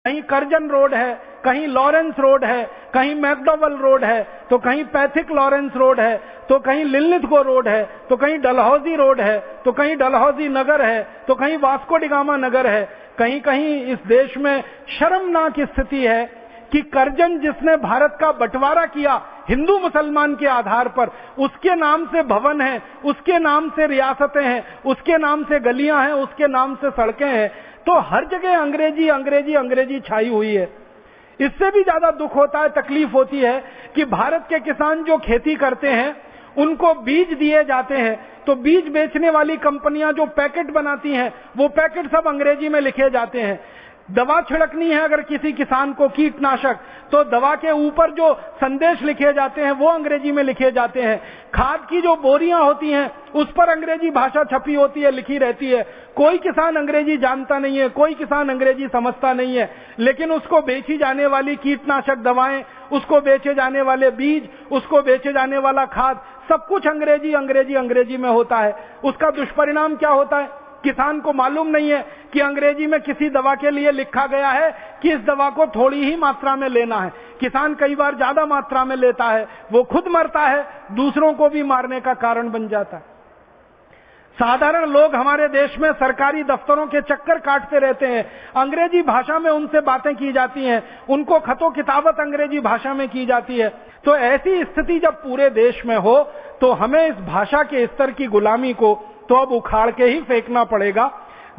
कहीं Curzon road है, कहीं लॉरेंस रोड है, कहीं मैकडॉवल रोड है, तो कहीं पैथिक लॉरेंस रोड है, तो कहीं लिलिथगो रोड है, तो कहीं डलहौजी रोड है, तो कहीं डलहौजी नगर है, तो कहीं वास्को डिगामा नगर है। कहीं कहीं इस देश में शर्मनाक स्थिति है कि कर्जन जिसने भारत का बंटवारा किया हिंदू मुसलमान के आधार पर, उसके नाम से भवन है, उसके नाम से रियासतें हैं, उसके नाम से गलियां हैं, उसके नाम से सड़कें हैं, तो हर जगह अंग्रेजी अंग्रेजी अंग्रेजी छाई हुई है। इससे भी ज्यादा दुख होता है, तकलीफ होती है कि भारत के किसान जो खेती करते हैं उनको बीज दिए जाते हैं, तो बीज बेचने वाली कंपनियां जो पैकेट बनाती हैं वो पैकेट सब अंग्रेजी में लिखे जाते हैं। दवा छिड़कनी है अगर किसी किसान को कीटनाशक, तो दवा के ऊपर जो संदेश लिखे जाते हैं वो अंग्रेजी में लिखे जाते हैं। खाद की जो बोरियां होती हैं उस पर अंग्रेजी भाषा छपी होती है, लिखी रहती है। कोई किसान अंग्रेजी जानता नहीं है, कोई किसान अंग्रेजी समझता नहीं है, लेकिन उसको बेची जाने वाली कीटनाशक दवाएं, उसको बेचे जाने वाले बीज, उसको बेचे जाने वाला खाद, सब कुछ अंग्रेजी अंग्रेजी अंग्रेजी में होता है। उसका दुष्परिणाम क्या होता है? किसान को मालूम नहीं है कि अंग्रेजी में किसी दवा के लिए लिखा गया है कि इस दवा को थोड़ी ही मात्रा में लेना है। किसान कई बार ज्यादा मात्रा में लेता है, वो खुद मरता है, दूसरों को भी मारने का कारण बन जाता है। साधारण लोग हमारे देश में सरकारी दफ्तरों के चक्कर काटते रहते हैं, अंग्रेजी भाषा में उनसे बातें की जाती हैं, उनको खतो किताबत अंग्रेजी भाषा में की जाती है। तो ऐसी स्थिति जब पूरे देश में हो तो हमें इस भाषा के स्तर की गुलामी को तो अब उखाड़ के ही फेंकना पड़ेगा।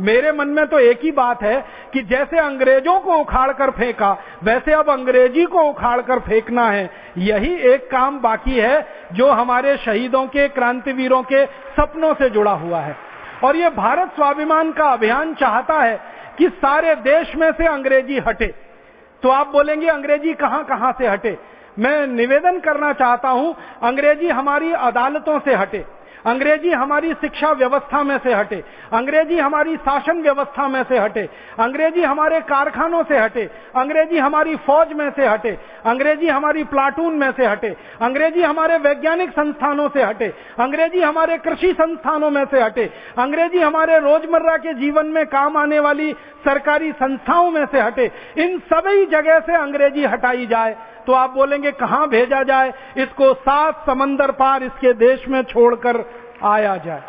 मेरे मन में तो एक ही बात है कि जैसे अंग्रेजों को उखाड़ कर फेंका, वैसे अब अंग्रेजी को उखाड़ कर फेंकना है। यही एक काम बाकी है जो हमारे शहीदों के, क्रांतिवीरों के सपनों से जुड़ा हुआ है। और ये भारत स्वाभिमान का अभियान चाहता है कि सारे देश में से अंग्रेजी हटे। तो आप बोलेंगे अंग्रेजी कहां कहां से हटे? मैं निवेदन करना चाहता हूं, अंग्रेजी हमारी अदालतों से हटे, अंग्रेजी हमारी शिक्षा व्यवस्था में से हटे, अंग्रेजी हमारी शासन व्यवस्था में से हटे, अंग्रेजी हमारे कारखानों से हटे, अंग्रेजी हमारी फौज में से हटे, अंग्रेजी हमारी प्लाटून में से हटे, अंग्रेजी हमारे वैज्ञानिक संस्थानों से हटे, अंग्रेजी हमारे कृषि संस्थानों में से हटे, अंग्रेजी हमारे रोजमर्रा के जीवन में काम आने वाली सरकारी संस्थाओं में से हटे। इन सभी जगह से अंग्रेजी हटाई जाए। तो आप बोलेंगे कहां भेजा जाए? इसको 7 समंदर पार इसके देश में छोड़कर आया जाए।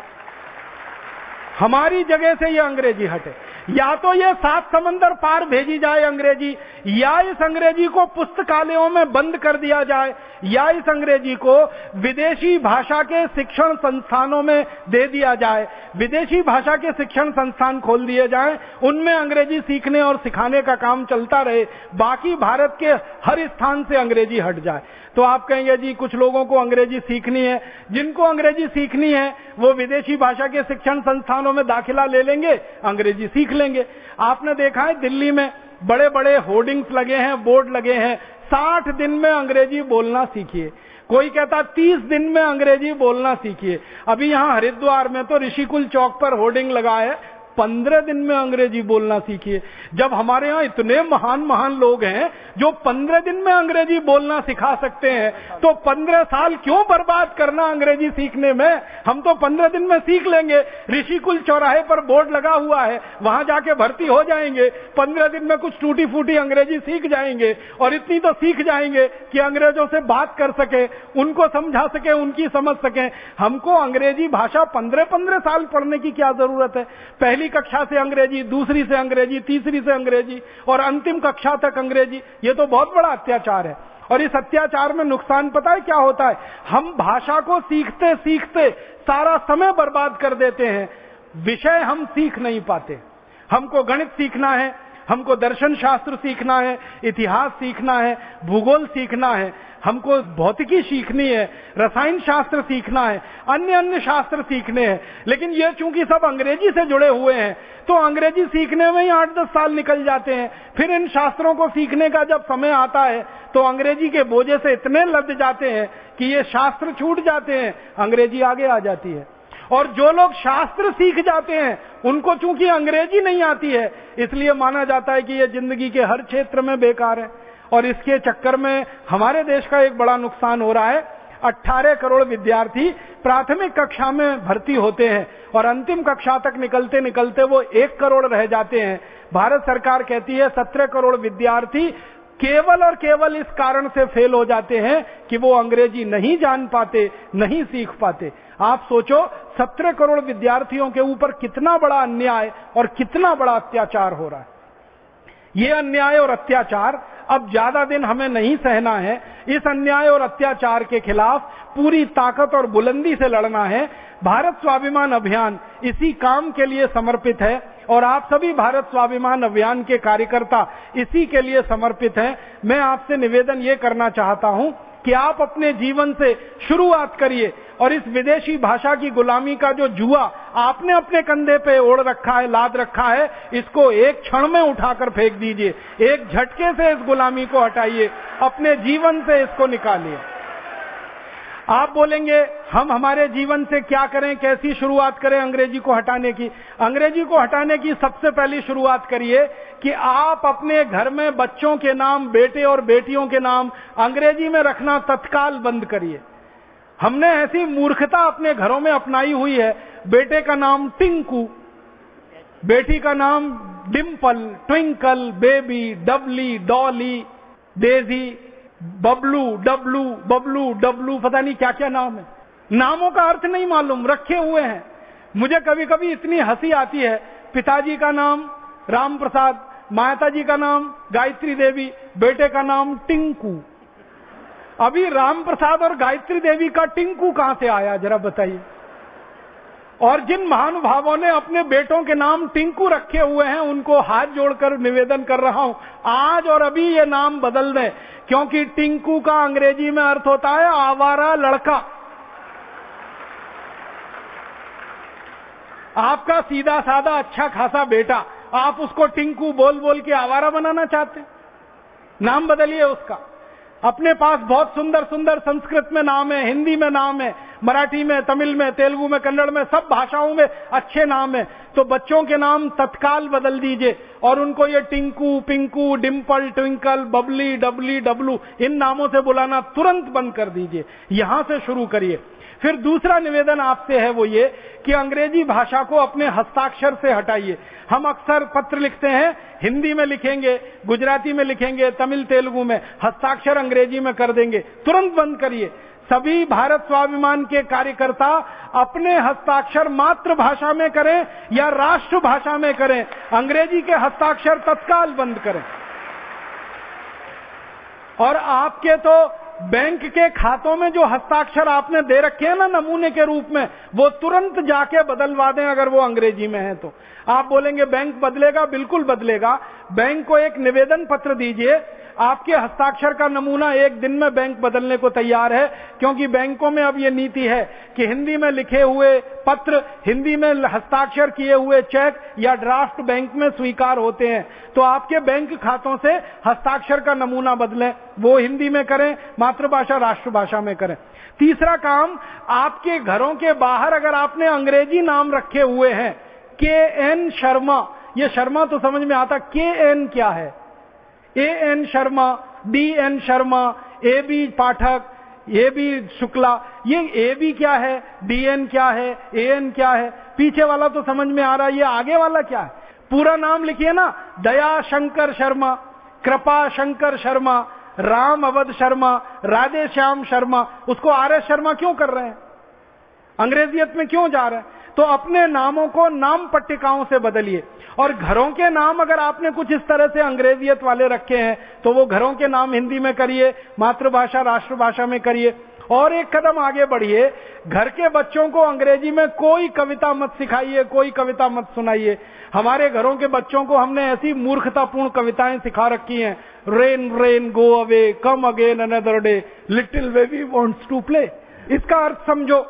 हमारी जगह से ये अंग्रेजी हटे। या तो ये 7 समंदर पार भेजी जाए अंग्रेजी, या इस अंग्रेजी को पुस्तकालयों में बंद कर दिया जाए, या इस अंग्रेजी को विदेशी भाषा के शिक्षण संस्थानों में दे दिया जाए। विदेशी भाषा के शिक्षण संस्थान खोल दिए जाएं, उनमें अंग्रेजी सीखने और सिखाने का काम चलता रहे, बाकी भारत के हर स्थान से अंग्रेजी हट जाए। तो आप कहेंगे जी कुछ लोगों को अंग्रेजी सीखनी है, जिनको अंग्रेजी सीखनी है वो विदेशी भाषा के शिक्षण संस्थानों में दाखिला ले लेंगे, अंग्रेजी सीख लेंगे। आपने देखा है दिल्ली में बड़े बड़े होर्डिंग्स लगे हैं, बोर्ड लगे हैं, 60 दिन में अंग्रेजी बोलना सीखिए। कोई कहता 30 दिन में अंग्रेजी बोलना सीखिए। अभी यहां हरिद्वार में तो ऋषिकुल चौक पर होर्डिंग लगा है, 15 दिन में अंग्रेजी बोलना सीखिए। जब हमारे यहाँ इतने महान महान लोग हैं जो 15 दिन में अंग्रेजी बोलना सिखा सकते हैं, तो 15 साल क्यों बर्बाद करना अंग्रेजी सीखने में? हम तो 15 दिन में सीख लेंगे। ऋषिकुल चौराहे पर बोर्ड लगा हुआ है, वहां जाके भर्ती हो जाएंगे, 15 दिन में कुछ टूटी फूटी अंग्रेजी सीख जाएंगे, और इतनी तो सीख जाएंगे कि अंग्रेजों से बात कर सके, उनको समझा सके, उनकी समझ सके। हमको अंग्रेजी भाषा 15-15 साल पढ़ने की क्या जरूरत है? पहली कक्षा से अंग्रेजी, दूसरी से अंग्रेजी, तीसरी से अंग्रेजी और अंतिम कक्षा तक अंग्रेजी। ये तो बहुत बड़ा अत्याचार है। और इस अत्याचार में नुकसान पता है क्या होता है? हम भाषा को सीखते सीखते सारा समय बर्बाद कर देते हैं, विषय हम सीख नहीं पाते। हमको गणित सीखना है, हमको दर्शन शास्त्र सीखना है, इतिहास सीखना है, भूगोल सीखना है, हमको भौतिकी सीखनी है, रसायन शास्त्र सीखना है, अन्य अन्य शास्त्र सीखने हैं, लेकिन ये चूंकि सब अंग्रेजी से जुड़े हुए हैं तो अंग्रेजी सीखने में ही 8-10 साल निकल जाते हैं। फिर इन शास्त्रों को सीखने का जब समय आता है तो अंग्रेजी के बोझे से इतने लद जाते हैं कि ये शास्त्र छूट जाते हैं, अंग्रेजी आगे आ जाती है। और जो लोग शास्त्र सीख जाते हैं उनको चूंकि अंग्रेजी नहीं आती है, इसलिए माना जाता है कि ये जिंदगी के हर क्षेत्र में बेकार है। और इसके चक्कर में हमारे देश का एक बड़ा नुकसान हो रहा है। 18 करोड़ विद्यार्थी प्राथमिक कक्षा में भर्ती होते हैं और अंतिम कक्षा तक निकलते निकलते वो 1 करोड़ रह जाते हैं। भारत सरकार कहती है 17 करोड़ विद्यार्थी केवल और केवल इस कारण से फेल हो जाते हैं कि वो अंग्रेजी नहीं जान पाते, नहीं सीख पाते। आप सोचो 17 करोड़ विद्यार्थियों के ऊपर कितना बड़ा अन्याय और कितना बड़ा अत्याचार हो रहा है। ये अन्याय और अत्याचार अब ज्यादा दिन हमें नहीं सहना है। इस अन्याय और अत्याचार के खिलाफ पूरी ताकत और बुलंदी से लड़ना है। भारत स्वाभिमान अभियान इसी काम के लिए समर्पित है और आप सभी भारत स्वाभिमान अभियान के कार्यकर्ता इसी के लिए समर्पित हैं। मैं आपसे निवेदन ये करना चाहता हूं कि आप अपने जीवन से शुरुआत करिए और इस विदेशी भाषा की गुलामी का जो जुआ आपने अपने कंधे पे ओढ़ रखा है, लाद रखा है, इसको एक क्षण में उठाकर फेंक दीजिए। एक झटके से इस गुलामी को हटाइए, अपने जीवन से इसको निकालिए। आप बोलेंगे हम हमारे जीवन से क्या करें, कैसी शुरुआत करें अंग्रेजी को हटाने की। अंग्रेजी को हटाने की सबसे पहली शुरुआत करिए कि आप अपने घर में बच्चों के नाम, बेटे और बेटियों के नाम अंग्रेजी में रखना तत्काल बंद करिए। हमने ऐसी मूर्खता अपने घरों में अपनाई हुई है। बेटे का नाम टिंकू, बेटी का नाम Dimple, Twinkle, Baby, Dabli, Dolly, Daisy, Bablu, Dablu, Bablu, Dablu, पता नहीं क्या क्या नाम है। नामों का अर्थ नहीं मालूम, रखे हुए हैं। मुझे कभी कभी इतनी हंसी आती है। पिताजी का नाम राम प्रसाद, माताजी का नाम गायत्री देवी, बेटे का नाम टिंकू। अभी राम प्रसाद और गायत्री देवी का टिंकू कहां से आया, जरा बताइए। और जिन महानुभावों ने अपने बेटों के नाम टिंकू रखे हुए हैं, उनको हाथ जोड़कर निवेदन कर रहा हूं, आज और अभी ये नाम बदल दें, क्योंकि टिंकू का अंग्रेजी में अर्थ होता है आवारा लड़का। आपका सीधा साधा अच्छा खासा बेटा, आप उसको टिंकू बोल बोल के आवारा बनाना चाहते हैं? नाम बदलिए उसका। अपने पास बहुत सुंदर सुंदर संस्कृत में नाम है, हिंदी में नाम है, मराठी में, तमिल में, तेलुगु में, कन्नड़ में, सब भाषाओं में अच्छे नाम है। तो बच्चों के नाम तत्काल बदल दीजिए और उनको ये टिंकू, पिंकू, डिम्पल, ट्विंकल, बबली, डबली, डबलू इन नामों से बुलाना तुरंत बंद कर दीजिए। यहां से शुरू करिए। फिर दूसरा निवेदन आपसे है वो ये कि अंग्रेजी भाषा को अपने हस्ताक्षर से हटाइए। हम अक्सर पत्र लिखते हैं, हिंदी में लिखेंगे, गुजराती में लिखेंगे, तमिल तेलुगु में, हस्ताक्षर अंग्रेजी में कर देंगे। तुरंत बंद करिए। सभी भारत स्वाभिमान के कार्यकर्ता अपने हस्ताक्षर मातृभाषा में करें या राष्ट्रभाषा में करें, अंग्रेजी के हस्ताक्षर तत्काल बंद करें। और आपके तो बैंक के खातों में जो हस्ताक्षर आपने दे रखे हैं ना नमूने के रूप में, वो तुरंत जाके बदलवा दें अगर वो अंग्रेजी में है तो। आप बोलेंगे बैंक बदलेगा, बिल्कुल बदलेगा। बैंक को एक निवेदन पत्र दीजिए, आपके हस्ताक्षर का नमूना एक दिन में बैंक बदलने को तैयार है, क्योंकि बैंकों में अब ये नीति है कि हिंदी में लिखे हुए पत्र, हिंदी में हस्ताक्षर किए हुए चेक या ड्राफ्ट बैंक में स्वीकार होते हैं। तो आपके बैंक खातों से हस्ताक्षर का नमूना बदलें, वो हिंदी में करें, मातृभाषा राष्ट्रभाषा में करें। तीसरा काम, आपके घरों के बाहर अगर आपने अंग्रेजी नाम रखे हुए हैं, KN शर्मा, ये शर्मा तो समझ में आता, KN क्या है? AN Sharma, DN Sharma, AB Pathak, AB Shukla, ये AB क्या है, DN क्या है, AN क्या है? पीछे वाला तो समझ में आ रहा है, ये आगे वाला क्या है? पूरा नाम लिखिए ना, दया शंकर शर्मा, कृपा शंकर शर्मा, राम अवध शर्मा, राधे श्याम शर्मा। उसको RS शर्मा क्यों कर रहे हैं? अंग्रेजियत में क्यों जा रहे हैं? तो अपने नामों को नाम पट्टिकाओं से बदलिए। और घरों के नाम अगर आपने कुछ इस तरह से अंग्रेजियत वाले रखे हैं तो वो घरों के नाम हिंदी में करिए, मातृभाषा राष्ट्रभाषा में करिए। और एक कदम आगे बढ़िए, घर के बच्चों को अंग्रेजी में कोई कविता मत सिखाइए, कोई कविता मत सुनाइए। हमारे घरों के बच्चों को हमने ऐसी मूर्खतापूर्ण कविताएं सिखा रखी हैं, rain rain go away, come again another day, little baby wants to play. इसका अर्थ समझो,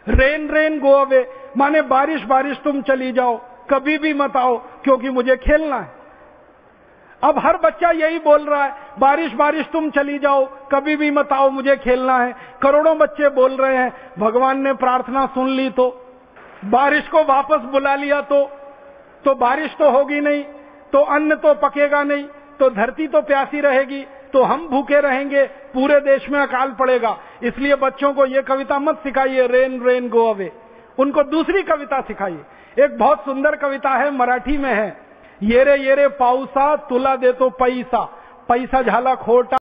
रेन रेन गो अवे माने बारिश बारिश तुम चली जाओ, कभी भी मत आओ क्योंकि मुझे खेलना है। अब हर बच्चा यही बोल रहा है, बारिश बारिश तुम चली जाओ, कभी भी मत आओ, मुझे खेलना है। करोड़ों बच्चे बोल रहे हैं, भगवान ने प्रार्थना सुन ली तो, बारिश को वापस बुला लिया तो बारिश तो होगी नहीं, तो अन्न तो पकेगा नहीं, तो धरती तो प्यासी रहेगी, तो हम भूखे रहेंगे, पूरे देश में अकाल पड़ेगा। इसलिए बच्चों को ये कविता मत सिखाइए, रेन रेन गो अवे। उनको दूसरी कविता सिखाइए। एक बहुत सुंदर कविता है, मराठी में है, येरे येरे पाऊसा तुला देतो पैसा, पैसा झाला खोटा